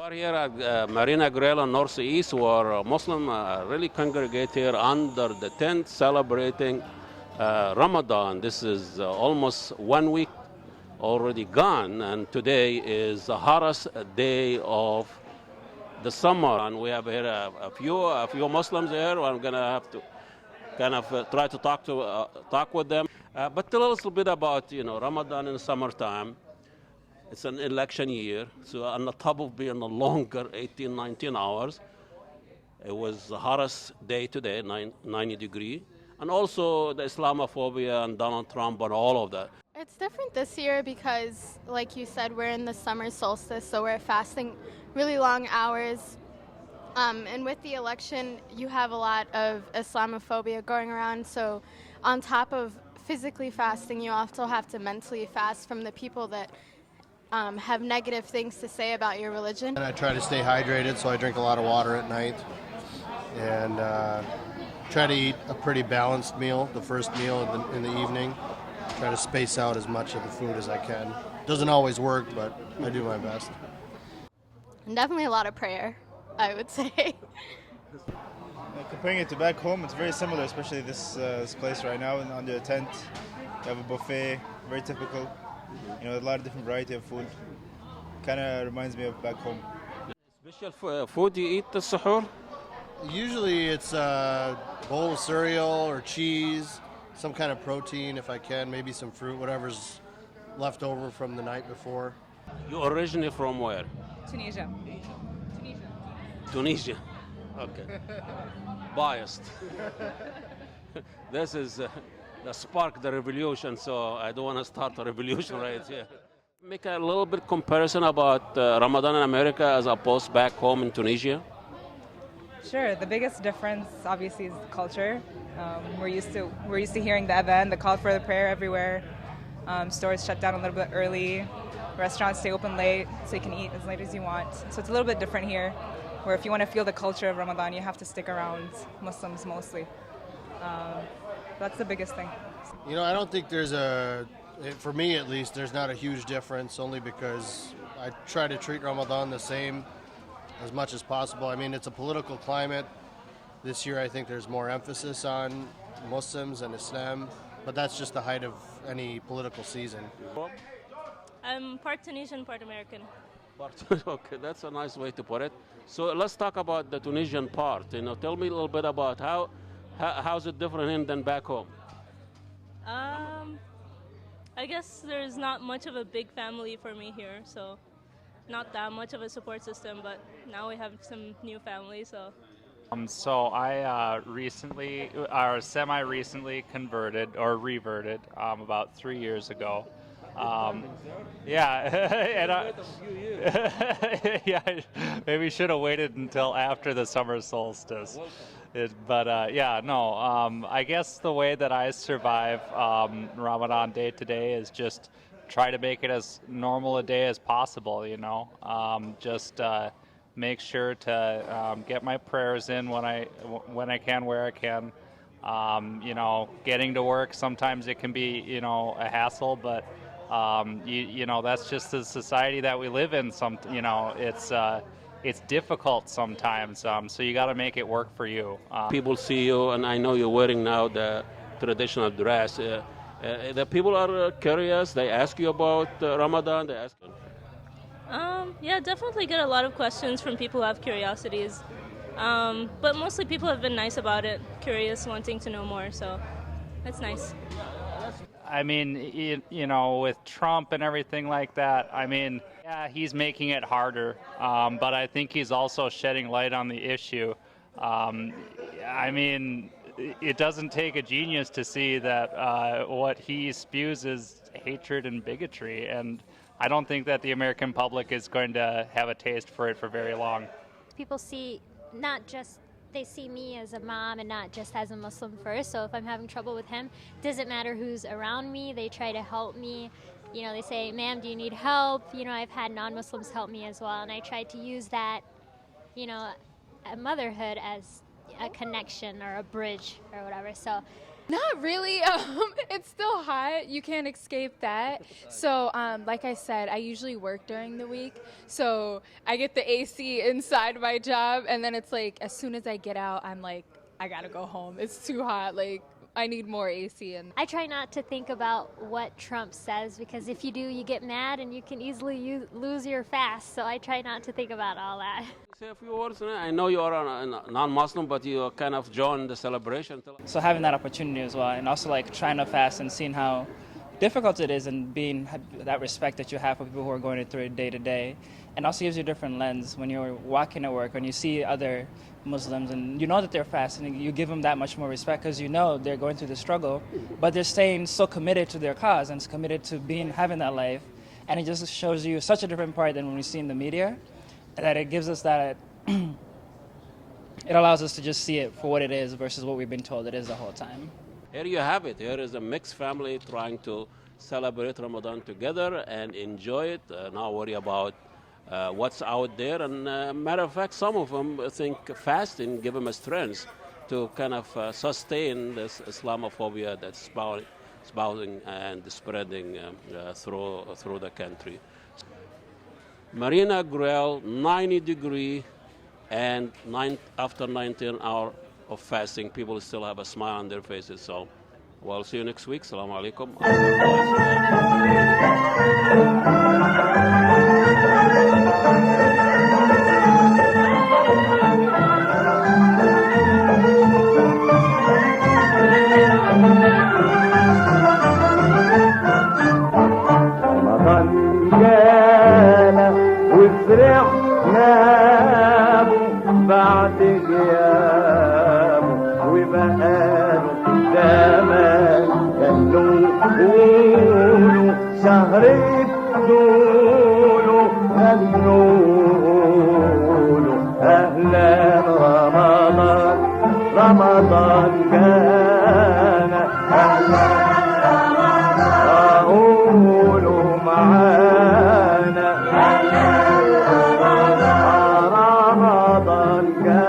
are here at Marina Grill in Northeast, where Muslim really congregate here under the tent celebrating Ramadan. This is almost 1 week already gone, and today is the hottest day of the summer. And we have here a few Muslims here. I'm gonna have to kind of try to talk with them. But tell us a little bit about Ramadan in the summertime. It's an election year, so on the top of being a longer 18, 19 hours, it was the hottest day today, 90 degree, and also the Islamophobia and Donald Trump and all of that. It's different this year because, like you said, we're in the summer solstice, so we're fasting really long hours. And with the election, you have a lot of Islamophobia going around, so on top of physically fasting, you also have to mentally fast from the people that have negative things to say about your religion. And I try to stay hydrated, so I drink a lot of water at night, and try to eat a pretty balanced meal, the first meal in the evening. Try to space out as much of the food as I can. Doesn't always work, but I do my best. And definitely a lot of prayer, I would say. Comparing it to back home, it's very similar, especially this place right now under a tent. You have a buffet, very typical. A lot of different variety of food. Kind of reminds me of back home. Special food you eat the suhoor? Usually it's a bowl of cereal or cheese, some kind of protein if I can, maybe some fruit, whatever's left over from the night before. You originally from where? Tunisia. Tunisia. Okay. Biased. This is the spark the revolution, so I don't want to start a revolution right here. Make a little bit comparison about Ramadan in America as opposed back home in Tunisia. Sure. The biggest difference, obviously, is culture. We're used to hearing the adhan, the call for the prayer everywhere. Stores shut down a little bit early. Restaurants stay open late, so you can eat as late as you want. So it's a little bit different here, where if you want to feel the culture of Ramadan, you have to stick around Muslims mostly. That's the biggest thing. I don't think for me at least, there's not a huge difference, only because I try to treat Ramadan the same as much as possible. I mean, it's a political climate. This year I think there's more emphasis on Muslims and Islam, but that's just the height of any political season. I'm part Tunisian, part American. Okay, that's a nice way to put it. So let's talk about the Tunisian part. Tell me a little bit about how's it different than back home? I guess there's not much of a big family for me here, so not that much of a support system, but now we have some new families, so. So I recently, or semi-recently converted or reverted about 3 years ago. Yeah, and yeah, maybe should have waited until after the summer solstice. I guess the way that I survive Ramadan day to day is just try to make it as normal a day as possible, just make sure to get my prayers in when I can, where I can. Getting to work, sometimes it can be, a hassle, but that's just the society that we live in. It's difficult sometimes, so you got to make it work for you. People see you, and I know you're wearing now the traditional dress. The people are curious. They ask you about Ramadan. They ask. Yeah, definitely get a lot of questions from people who have curiosities. But mostly people have been nice about it, curious, wanting to know more. So that's nice. I mean, with Trump and everything like that, yeah, he's making it harder, but I think he's also shedding light on the issue. It doesn't take a genius to see that what he spews is hatred and bigotry, and I don't think that the American public is going to have a taste for it for very long. People see they see me as a mom and not just as a Muslim first. So if I'm having trouble with him, it doesn't matter who's around me. They try to help me. They say, "Ma'am, do you need help?" I've had non-Muslims help me as well. And I try to use that, motherhood as a connection or a bridge or whatever. So Not really. It's still hot. You can't escape that. So, like I said, I usually work during the week. So I get the AC inside my job, and then it's like as soon as I get out, I'm like, I gotta go home. It's too hot. Like I need more AC. And I try not to think about what Trump says because if you do, you get mad and you can easily lose your fast. So I try not to think about all that. Say a few words. I know you are a non-Muslim, but you kind of joined the celebration. So having that opportunity as well, and also like trying to fast and seeing how difficult it is, and being that respect that you have for people who are going through it day to day, and also gives you a different lens when you're walking to work, when you see other Muslims and you know that they're fasting, you give them that much more respect because you know they're going through the struggle, but they're staying so committed to their cause and committed to having that life, and it just shows you such a different part than when we see in the media, that it gives us that. It allows us to just see it for what it is versus what we've been told it is the whole time. Here you have it. Here is a mixed family trying to celebrate Ramadan together and enjoy it, not worry about what's out there. And matter of fact, some of them think fasting give them a strength to kind of sustain this Islamophobia that's spouting and spreading through the country. Marina Grill, 90 degree, and after 19 hours of fasting, people still have a smile on their faces. So we'll see you next week. Assalamu alaikum. رمضان جانا وفرحنا بعد غيابه وبقاله زمان كانوا قولوا شهر بدوله غنوا أهلا رمضان رمضان جانا أهلا رمضان قولوا معانا أهلا رمضان رمضان جانا